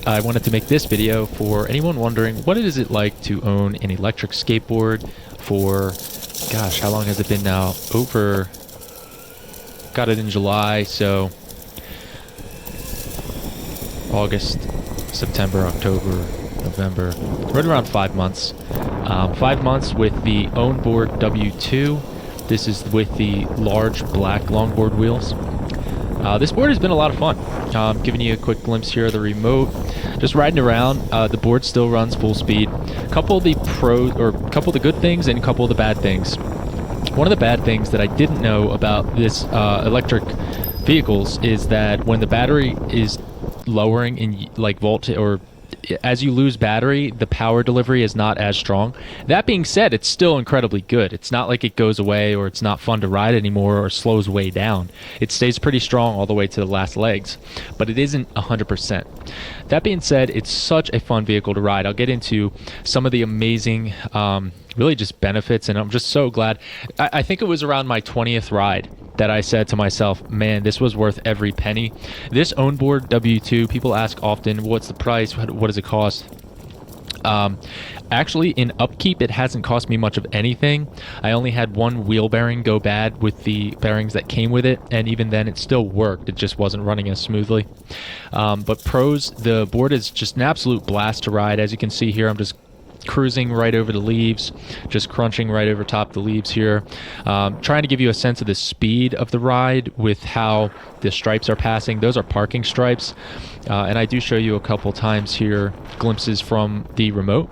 I wanted to make this video for anyone wondering what is it like to own an electric skateboard for, gosh, how long has it been now? Got it in July, so August, September, October, November, right around 5 months. 5 months with the Ownboard W2. This is with the large black longboard wheels. This board has been a lot of fun. Giving you a quick glimpse here of the remote. Just riding around. The board still runs full speed. Couple of the good things and a couple of the bad things. One of the bad things that I didn't know about this electric vehicles is that when the battery is lowering in like voltage, or as you lose battery, the power delivery is not as strong. That being said, it's still incredibly good. It's not like it goes away or it's not fun to ride anymore or slows way down. It stays pretty strong all the way to the last legs, but it isn't 100%. That being said, it's such a fun vehicle to ride. I'll get into some of the amazing really just benefits, and I'm just so glad. I think it was around my 20th ride that I said to myself, man, this was worth every penny. This Ownboard W2, people ask often, what's the price? What does it cost? Actually, in upkeep, it hasn't cost me much of anything. I only had one wheel bearing go bad with the bearings that came with it, and even then it still worked. It just wasn't running as smoothly. But pros, the board is just an absolute blast to ride. As you can see here, I'm just cruising right over the leaves, just crunching right over top of the leaves here, trying to give you a sense of the speed of the ride with how the stripes are passing. Those are parking stripes, and I do show you a couple times here glimpses from the remote.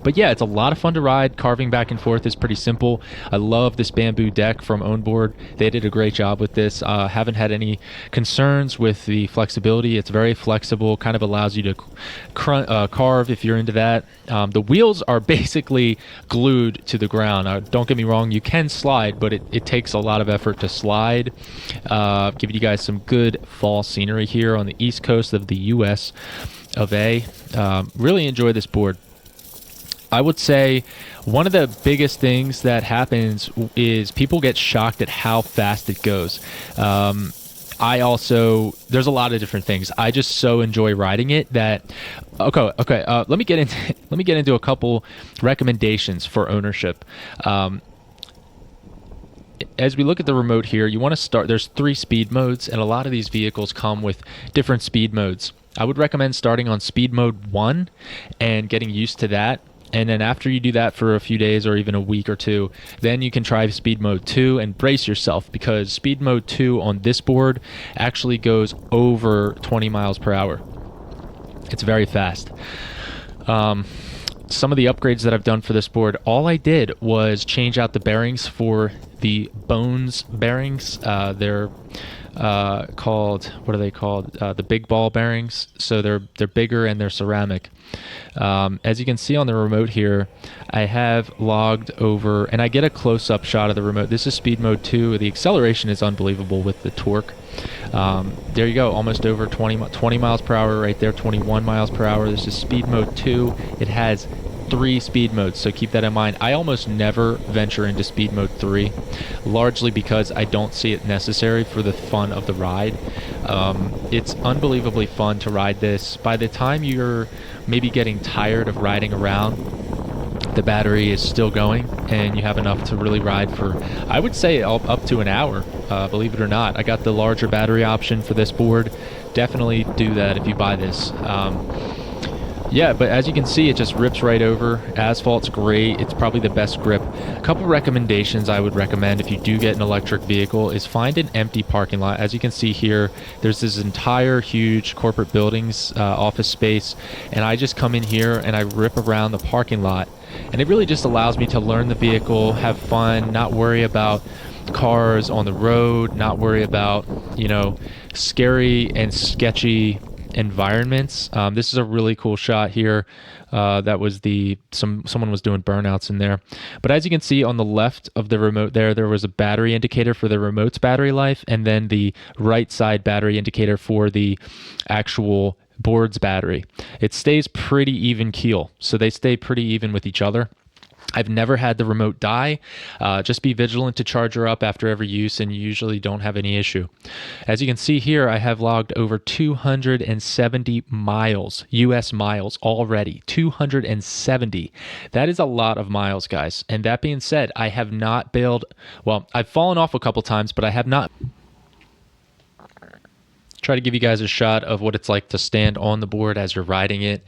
But yeah, it's a lot of fun to ride. Carving back and forth is pretty simple. I love this bamboo deck from Ownboard. They did a great job with this. Haven't had any concerns with the flexibility. It's very flexible, kind of allows you to carve if you're into that. The wheels are basically glued to the ground. Don't get me wrong, you can slide, but it takes a lot of effort to slide. Giving you guys some good fall scenery here on the east coast of the US of A. Really enjoy this board. I would say one of the biggest things that happens is people get shocked at how fast it goes. There's a lot of different things. I just so enjoy riding it that, okay. Let me get into a couple recommendations for ownership. As we look at the remote here, you want to start, there's 3 speed modes, and a lot of these vehicles come with different speed modes. I would recommend starting on speed mode 1 and getting used to that. And then after you do that for a few days or even a week or two, then you can try speed mode 2 and brace yourself, because speed mode 2 on this board actually goes over 20 miles per hour. It's very fast. Some of the upgrades that I've done for this board, all I did was change out the bearings for the Bones bearings. They're called, what are they called? The big ball bearings. So they're bigger and they're ceramic. As you can see on the remote here, I have logged over, and I get a close-up shot of the remote. This is speed mode 2. The acceleration is unbelievable with the torque. There you go, almost over 20 miles per hour right there, 21 miles per hour. This is speed mode 2. It has 3 speed modes, so keep that in mind. I almost never venture into speed mode 3, largely because I don't see it necessary for the fun of the ride. It's unbelievably fun to ride this. By the time you're maybe getting tired of riding around, the battery is still going and you have enough to really ride for, I would say, up to an hour, believe it or not. I got the larger battery option for this board. Definitely do that if you buy this. Yeah, but as you can see, it just rips right over. Asphalt's great. It's probably the best grip. A couple recommendations I would recommend if you do get an electric vehicle is find an empty parking lot. As you can see here, there's this entire huge corporate buildings, office space, and I just come in here and I rip around the parking lot. And it really just allows me to learn the vehicle, have fun, not worry about cars on the road, not worry about, scary and sketchy environments. This is a really cool shot here. That was someone was doing burnouts in there. But as you can see on the left of the remote there was a battery indicator for the remote's battery life, and then the right side battery indicator for the actual board's battery. It stays pretty even keel, so they stay pretty even with each other. I've never had the remote die. Just be vigilant to charge her up after every use, and you usually don't have any issue. As you can see here, I have logged over 270 miles, US miles already. 270. That is a lot of miles, guys. And that being said, I have not bailed. Well, I've fallen off a couple times, but I have not. Try to give you guys a shot of what it's like to stand on the board as you're riding it.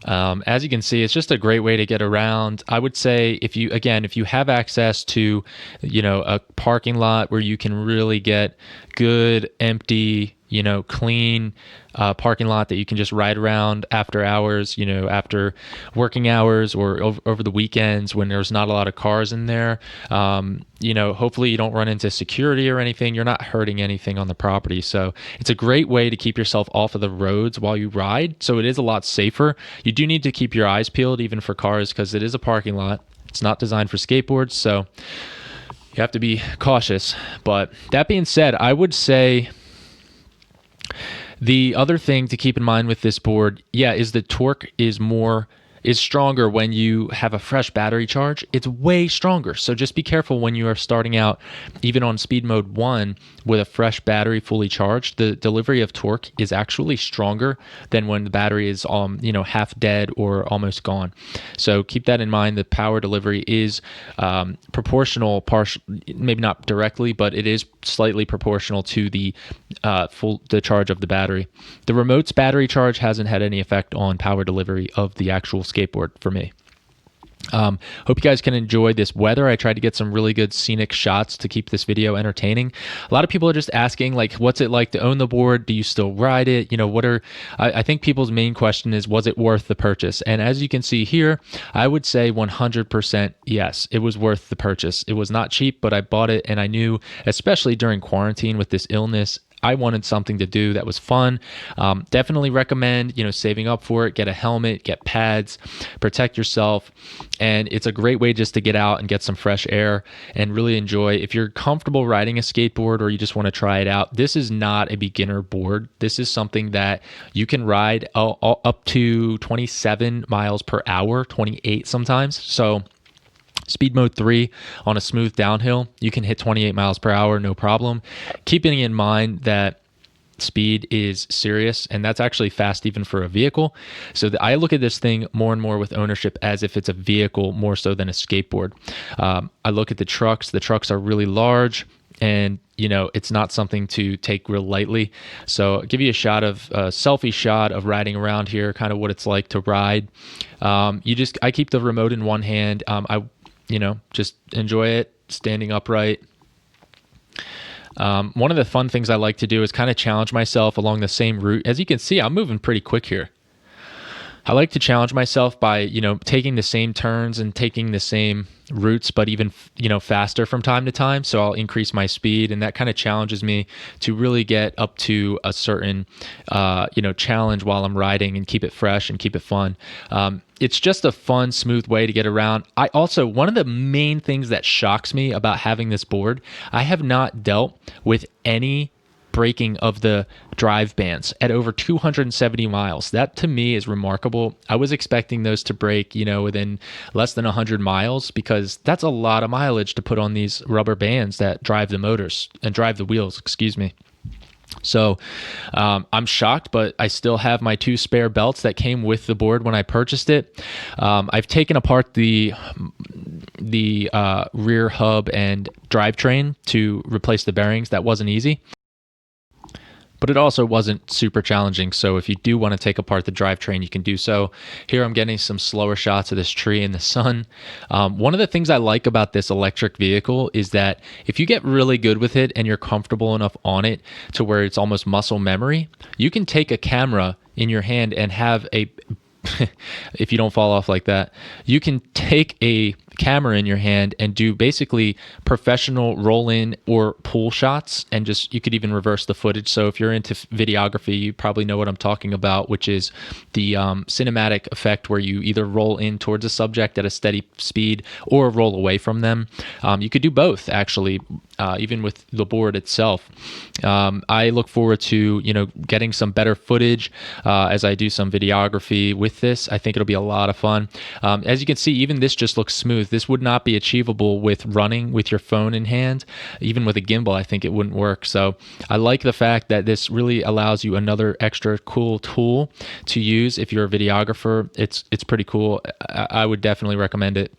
As you can see, it's just a great way to get around. I would say if you have access to, a parking lot where you can really get good, empty, clean parking lot that you can just ride around after hours, after working hours or over the weekends when there's not a lot of cars in there. Hopefully you don't run into security or anything. You're not hurting anything on the property. So it's a great way to keep yourself off of the roads while you ride. So it is a lot safer. You do need to keep your eyes peeled even for cars because it is a parking lot. It's not designed for skateboards. So you have to be cautious. But that being said, I would say the other thing to keep in mind with this board, is the torque is stronger when you have a fresh battery charge. It's way stronger. So just be careful when you are starting out, even on speed mode 1 with a fresh battery fully charged. The delivery of torque is actually stronger than when the battery is half dead or almost gone. So keep that in mind. The power delivery is proportional, maybe not directly, but it is slightly proportional to the charge of the battery. The remote's battery charge hasn't had any effect on power delivery of the actual skateboard for me. Hope you guys can enjoy this weather. I tried to get some really good scenic shots to keep this video entertaining. A lot of people are just asking, like, what's it like to own the board? Do you still ride it? I think people's main question is, was it worth the purchase? And as you can see here, I would say 100% yes, it was worth the purchase. It was not cheap, but I bought it, and I knew, especially during quarantine with this illness, I wanted something to do that was fun. Definitely recommend, saving up for it. Get a helmet, get pads, protect yourself. And it's a great way just to get out and get some fresh air and really enjoy. If you're comfortable riding a skateboard or you just want to try it out, this is not a beginner board. This is something that you can ride up to 27 miles per hour, 28 sometimes. So speed mode 3 on a smooth downhill, you can hit 28 miles per hour, no problem. Keeping in mind that speed is serious, and that's actually fast even for a vehicle. So I look at this thing more and more with ownership as if it's a vehicle more so than a skateboard. I look at the trucks. The trucks are really large, and it's not something to take real lightly. So I'll give you a selfie shot of riding around here, kind of what it's like to ride. I keep the remote in one hand. Just enjoy it, standing upright. One of the fun things I like to do is kind of challenge myself along the same route. As you can see, I'm moving pretty quick here. I like to challenge myself by, taking the same turns and taking the same routes, but even, faster from time to time. So I'll increase my speed, and that kind of challenges me to really get up to a certain, challenge while I'm riding and keep it fresh and keep it fun. It's just a fun, smooth way to get around. One of the main things that shocks me about having this board, I have not dealt with any breaking of the drive bands at over 270 miles. That to me is remarkable. I was expecting those to break, within less than 100 miles, because that's a lot of mileage to put on these rubber bands that drive the motors and drive the wheels, So I'm shocked, but I still have my 2 spare belts that came with the board when I purchased it. I've taken apart the rear hub and drivetrain to replace the bearings. That wasn't easy, but it also wasn't super challenging. So if you do want to take apart the drivetrain, you can do so. Here I'm getting some slower shots of this tree in the sun. One of the things I like about this electric vehicle is that if you get really good with it and you're comfortable enough on it to where it's almost muscle memory, you can take a camera in your hand and have if you don't fall off like that, you can take a camera in your hand and do basically professional roll-in or pull shots, and you could even reverse the footage. So if you're into videography, you probably know what I'm talking about, which is the cinematic effect where you either roll in towards a subject at a steady speed or roll away from them. You could do both, actually, even with the board itself. I look forward to getting some better footage as I do some videography with this. I think it'll be a lot of fun. As you can see, even this just looks smooth. because this would not be achievable with running with your phone in hand. Even with a gimbal, I think it wouldn't work. So I like the fact that this really allows you another extra cool tool to use if you're a videographer. It's pretty cool. I would definitely recommend it.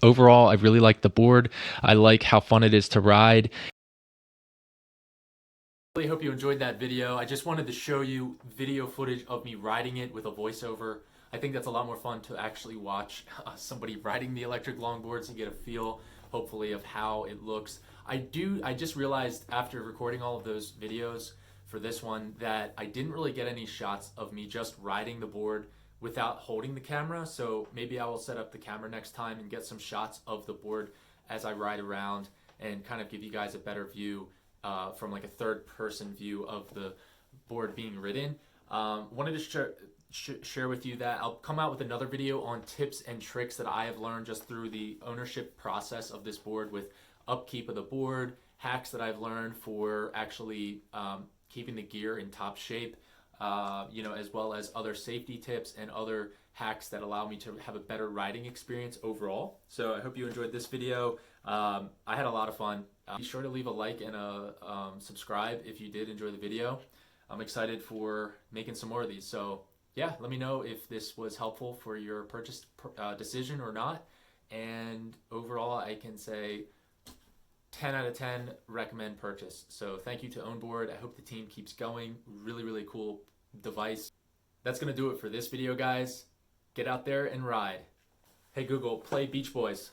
Overall, I really like the board. I like how fun it is to ride. I really hope you enjoyed that video. I just wanted to show you video footage of me riding it with a voiceover. I think that's a lot more fun to actually watch somebody riding the electric longboards and get a feel, hopefully, of how it looks. I just realized after recording all of those videos for this one that I didn't really get any shots of me just riding the board without holding the camera. So maybe I will set up the camera next time and get some shots of the board as I ride around and kind of give you guys a better view from like a third person view of the board being ridden. Wanted to share with you that I'll come out with another video on tips and tricks that I have learned just through the ownership process of this board, with upkeep of the board, hacks that I've learned for actually keeping the gear in top shape, as well as other safety tips and other hacks that allow me to have a better riding experience overall. So I hope you enjoyed this video. I had a lot of fun. Be sure to leave a like and a subscribe if you did enjoy the video. I'm excited for making some more of these. So yeah, let me know if this was helpful for your purchase decision or not. And overall, I can say 10 out of 10 recommend purchase. So thank you to Ownboard. I hope the team keeps going. Really, really cool device. That's going to do it for this video, guys. Get out there and ride. Hey Google, play Beach Boys.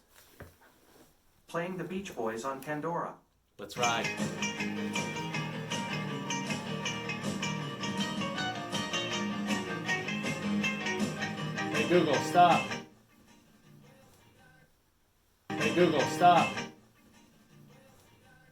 Playing the Beach Boys on Pandora. Let's ride. Hey Google, stop. Hey Google, stop.